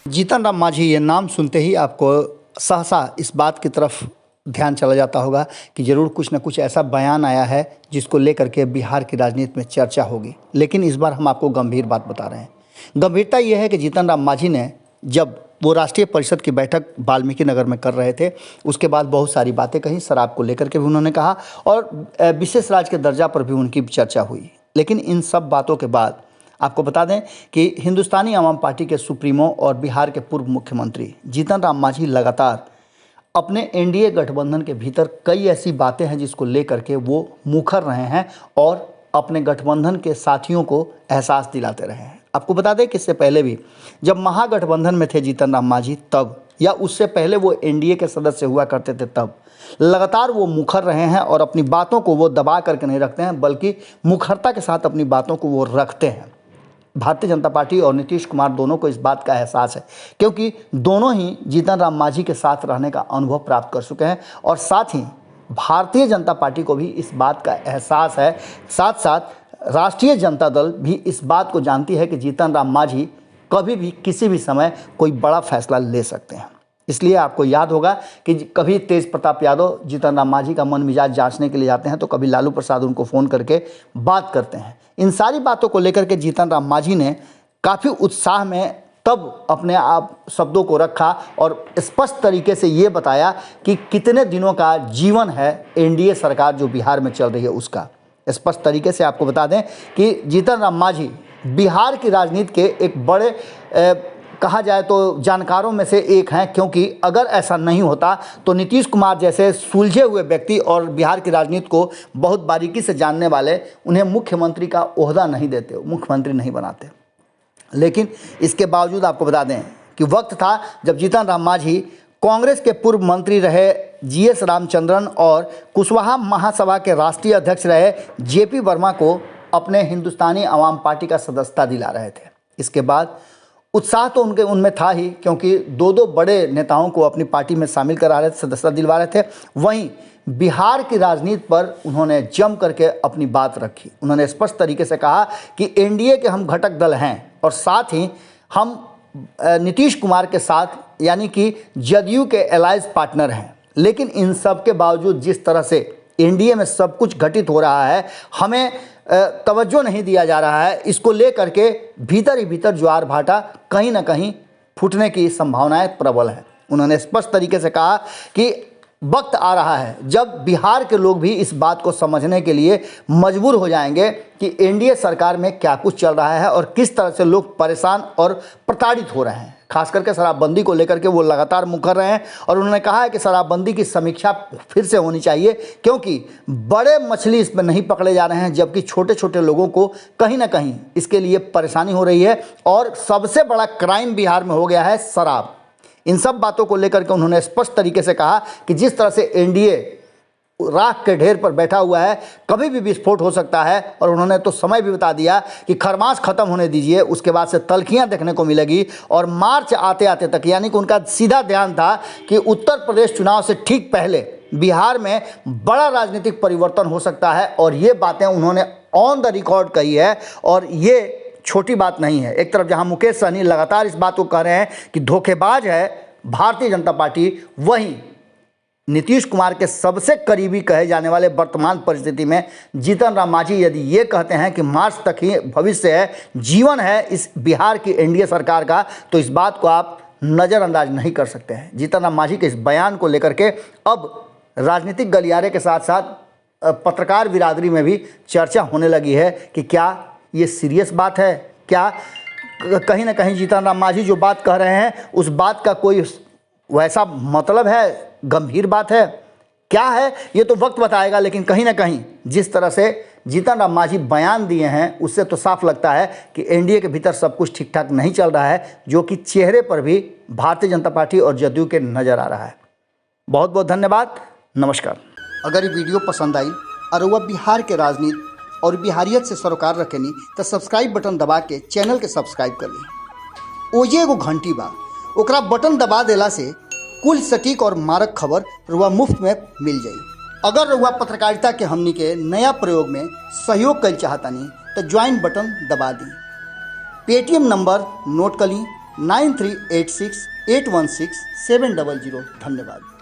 जीतन राम मांझी ये नाम सुनते ही आपको सहसा इस बात की तरफ ध्यान चला जाता होगा कि ज़रूर कुछ न कुछ ऐसा बयान आया है जिसको लेकर के बिहार की राजनीति में चर्चा होगी। लेकिन इस बार हम आपको गंभीर बात बता रहे हैं। गंभीरता ये है कि जीतन राम मांझी ने जब वो राष्ट्रीय परिषद की बैठक वाल्मीकि नगर में कर रहे थे, उसके बाद बहुत सारी बातें कहीं, शराब को लेकर के भी उन्होंने कहा और विशेष राज्य के दर्जा पर भी उनकी चर्चा हुई। लेकिन इन सब बातों के बाद आपको बता दें कि हिंदुस्तानी आवाम पार्टी के सुप्रीमो और बिहार के पूर्व मुख्यमंत्री जीतन राम मांझी लगातार अपने एनडीए गठबंधन के भीतर कई ऐसी बातें हैं जिसको लेकर के वो मुखर रहे हैं और अपने गठबंधन के साथियों को एहसास दिलाते रहे हैं। आपको बता दें कि इससे पहले भी जब महागठबंधन में थे जीतन राम मांझी, तब या उससे पहले वो एनडीए के सदस्य हुआ करते थे, तब लगातार वो मुखर रहे हैं और अपनी बातों को वो दबा करके नहीं रखते हैं, बल्कि मुखरता के साथ अपनी बातों को वो रखते हैं। भारतीय जनता पार्टी और नीतीश कुमार दोनों को इस बात का एहसास है, क्योंकि दोनों ही जीतन राम मांझी के साथ रहने का अनुभव प्राप्त कर चुके हैं और साथ ही भारतीय जनता पार्टी को भी इस बात का एहसास है। साथ साथ राष्ट्रीय जनता दल भी इस बात को जानती है कि जीतन राम मांझी कभी भी किसी भी समय कोई बड़ा फैसला ले सकते हैं। इसलिए आपको याद होगा कि कभी तेज प्रताप यादव जीतन राम मांझी का मन मिजाज जांचने के लिए जाते हैं तो कभी लालू प्रसाद उनको फ़ोन करके बात करते हैं। इन सारी बातों को लेकर के जीतन राम मांझी ने काफ़ी उत्साह में तब अपने आप शब्दों को रखा और स्पष्ट तरीके से ये बताया कि कितने दिनों का जीवन है एनडीए सरकार जो बिहार में चल रही है उसका। स्पष्ट तरीके से आपको बता दें कि जीतन राम मांझी बिहार की राजनीति के एक बड़े कहा जाए तो जानकारों में से एक हैं, क्योंकि अगर ऐसा नहीं होता तो नीतीश कुमार जैसे सुलझे हुए व्यक्ति और बिहार की राजनीति को बहुत बारीकी से जानने वाले उन्हें मुख्यमंत्री का ओहदा नहीं देते, मुख्यमंत्री नहीं बनाते। लेकिन इसके बावजूद आपको बता दें कि वक्त था जब जीतन राम मांझी कांग्रेस के पूर्व मंत्री रहे जीएस रामचंद्रन और कुशवाहा महासभा के राष्ट्रीय अध्यक्ष रहे जेपी वर्मा को अपने हिंदुस्तानी आवाम पार्टी का सदस्यता दिला रहे थे। इसके बाद उत्साह तो उनमें था ही, क्योंकि दो बड़े नेताओं को अपनी पार्टी में शामिल करा रहे थे, सदस्यता दिलवा रहे थे। वहीं बिहार की राजनीति पर उन्होंने जम करके अपनी बात रखी। उन्होंने स्पष्ट तरीके से कहा कि एनडीए के हम घटक दल हैं और साथ ही हम नीतीश कुमार के साथ यानी कि जदयू के एलायंस पार्टनर हैं। लेकिन इन सब के बावजूद जिस तरह से एनडीए में सब कुछ घटित हो रहा है, हमें तवज्जो नहीं दिया जा रहा है। इसको लेकर के भीतर ही भीतर ज्वार भाटा कहीं ना कहीं फूटने की संभावनाएं प्रबल हैं। उन्होंने स्पष्ट तरीके से कहा कि वक्त आ रहा है जब बिहार के लोग भी इस बात को समझने के लिए मजबूर हो जाएंगे कि एनडीए सरकार में क्या कुछ चल रहा है और किस तरह से लोग परेशान और प्रताड़ित हो रहे हैं। खास करके शराबबंदी को लेकर के वो लगातार मुखर रहे हैं और उन्होंने कहा है कि शराबबंदी की समीक्षा फिर से होनी चाहिए, क्योंकि बड़े मछली इसमें नहीं पकड़े जा रहे हैं, जबकि छोटे छोटे लोगों को कहीं ना कहीं इसके लिए परेशानी हो रही है। और सबसे बड़ा क्राइम बिहार में हो गया है शराब। इन सब बातों को लेकर के उन्होंने स्पष्ट तरीके से कहा कि जिस तरह से एनडीए राख के ढेर पर बैठा हुआ है, कभी भी विस्फोट हो सकता है। और उन्होंने तो समय भी बता दिया कि खरमास खत्म होने दीजिए, उसके बाद से तलखियां देखने को मिलेगी। और मार्च आते आते तक, यानी कि उनका सीधा ध्यान था कि उत्तर प्रदेश चुनाव से ठीक पहले बिहार में बड़ा राजनीतिक परिवर्तन हो सकता है। और ये बातें उन्होंने ऑन द रिकॉर्ड कही है और ये छोटी बात नहीं है। एक तरफ जहां मुकेश सहनी लगातार इस बात को कह रहे हैं कि धोखेबाज है भारतीय जनता पार्टी, वहीं नीतीश कुमार के सबसे करीबी कहे जाने वाले वर्तमान परिस्थिति में जीतन राम मांझी यदि ये कहते हैं कि मार्च तक ही भविष्य है, जीवन है इस बिहार की एनडीए सरकार का, तो इस बात को आप नज़रअंदाज नहीं कर सकते हैं। जीतन राम मांझी के इस बयान को लेकर के अब राजनीतिक गलियारे के साथ साथ पत्रकार बिरादरी में भी चर्चा होने लगी है कि क्या ये सीरियस बात है, क्या कहीं ना कहीं जीतन राम मांझी जो बात कह रहे हैं उस बात का कोई वैसा मतलब है, गंभीर बात है, क्या है ये तो वक्त बताएगा। लेकिन कहीं ना कहीं जिस तरह से जीतन राम मांझी बयान दिए हैं उससे तो साफ लगता है कि एनडीए के भीतर सब कुछ ठीक ठाक नहीं चल रहा है, जो कि चेहरे पर भी भारतीय जनता पार्टी और जदयू के नज़र आ रहा है। बहुत बहुत धन्यवाद, नमस्कार। अगर ये वीडियो पसंद आई और वह बिहार के राजनीति और बिहारियत से सरोकार रखेनी तो सब्सक्राइब बटन दबा के चैनल के सब्सक्राइब कर ली। ओजे एगो घंटी बा, ओकरा बटन दबा देला से कुल सटीक और मारक खबर रुआ मुफ्त में मिल जाई। अगर रुआ पत्रकारिता के हमनी के नया प्रयोग में सहयोग कर चाहतानी तो ज्वाइन बटन दबा दी। पेटीएम नंबर नोट कर ली 9386816700। धन्यवाद।